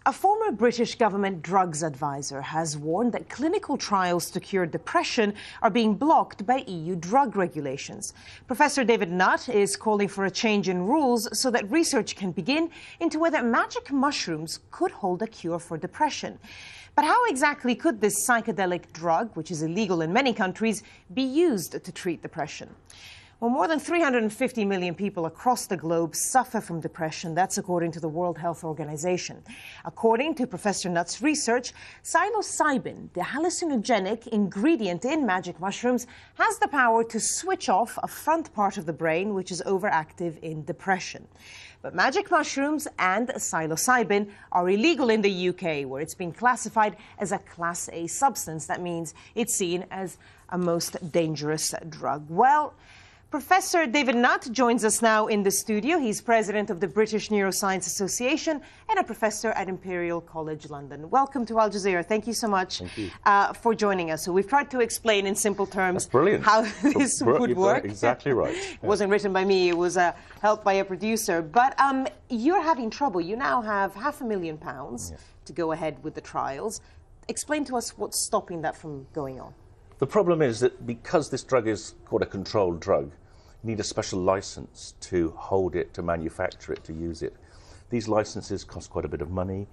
A former British government drugs advisor has warned that clinical trials to cure depression are being blocked by EU drug regulations. Professor David Nutt is calling for a change in rules so that research can begin into whether magic mushrooms could hold a cure for depression. But how exactly could this psychedelic drug, which is illegal in many countries, be used to treat depression? Well, more than 350 million people across the globe suffer from depression. That's according to the World Health Organization. According to Professor Nutt's research, psilocybin, the hallucinogenic ingredient in magic mushrooms, has the power to switch off a front part of the brain which is overactive in depression. But magic mushrooms and psilocybin are illegal in the UK, where it's been classified as a Class A substance. That means it's seen as a most dangerous drug. Well, Professor David Nutt joins us now in the studio. He's president of the British Neuroscience Association and a professor at Imperial College London. Welcome to Al Jazeera. Thank you so much for joining us. So we've tried to explain in simple terms how this would work. Exactly right. It wasn't written by me. It was helped by a producer. But you're having trouble. You now have £500,000 to go ahead with the trials. Explain to us what's stopping that from going on. The problem is that because this drug is called a controlled drug, you need a special license to hold it, to manufacture it, to use it. These licenses cost quite a bit of money.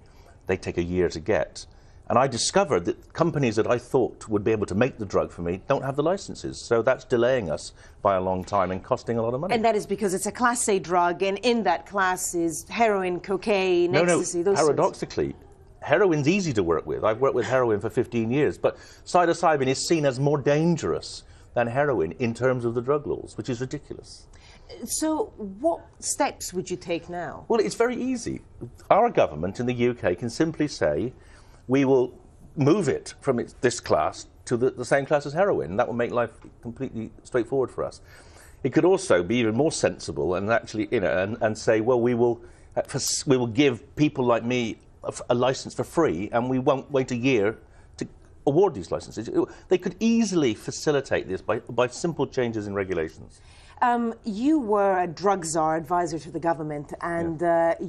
They take a year to get. And I discovered that companies that I thought would be able to make the drug for me don't have the licenses. So that's delaying us by a long time and costing a lot of money. And that is because it's a Class A drug, and in that class is heroin, cocaine, ecstasy, those paradoxically, heroin's easy to work with. I've worked with heroin for 15 years, but psilocybin is seen as more dangerous than heroin in terms of the drug laws, which is ridiculous. So what steps would you take now? Well, it's very easy. Our government in the UK can simply say, we will move it from this class to the same class as heroin. That will make life completely straightforward for us. It could also be even more sensible and actually, and say, well, we will give people like me a license for free, and we won't wait a year to award these licenses. They could easily facilitate this by simple changes in regulations. You were a drug czar advisor to the government, and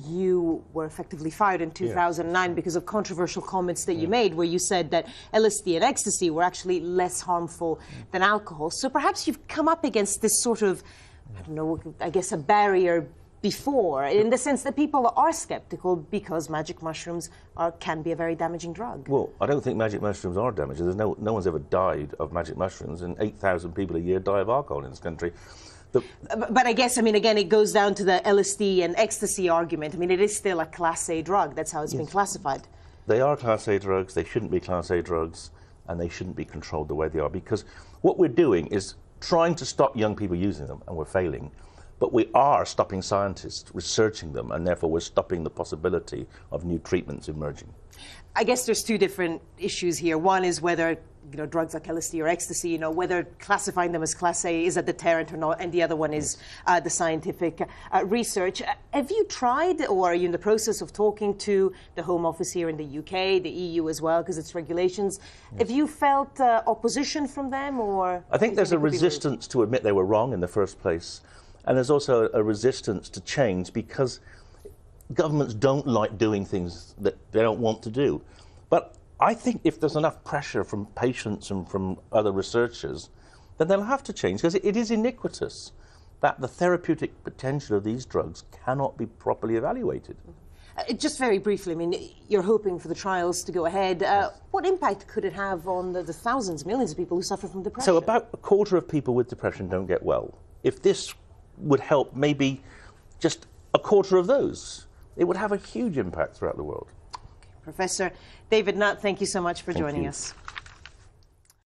you were effectively fired in 2009 because of controversial comments that you made, where you said that LSD and ecstasy were actually less harmful than alcohol. So perhaps you've come up against this sort of, I don't know, I guess a barrier before, in the sense that people are skeptical because magic mushrooms can be a very damaging drug. Well, I don't think magic mushrooms are damaging. There's no one's ever died of magic mushrooms, and 8,000 people a year die of alcohol in this country. But I guess, I mean, again, it goes down to the LSD and ecstasy argument. I mean, it is still a Class A drug. That's how it's been classified. They are Class A drugs. They shouldn't be Class A drugs, and they shouldn't be controlled the way they are, because what we're doing is trying to stop young people using them, and we're failing. But we are stopping scientists researching them, and therefore we're stopping the possibility of new treatments emerging. I guess there's two different issues here. One is whether, drugs like LSD or ecstasy, whether classifying them as Class A is a deterrent or not, and the other one is the scientific research. Have you tried, or are you in the process of talking to the Home Office here in the UK, the EU as well, because it's regulations? Have you felt opposition from them, or? I think there's a resistance to admit they were wrong in the first place. And there's also a resistance to change because governments don't like doing things that they don't want to do. But I think if there's enough pressure from patients and from other researchers, then they'll have to change, because it is iniquitous that the therapeutic potential of these drugs cannot be properly evaluated. Just very briefly, I mean, you're hoping for the trials to go ahead. What impact could it have on the thousands, millions of people who suffer from depression? So about a quarter of people with depression don't get well. If this would help maybe just a quarter of those, it would have a huge impact throughout the world. Professor David Nutt, thank you so much for joining us.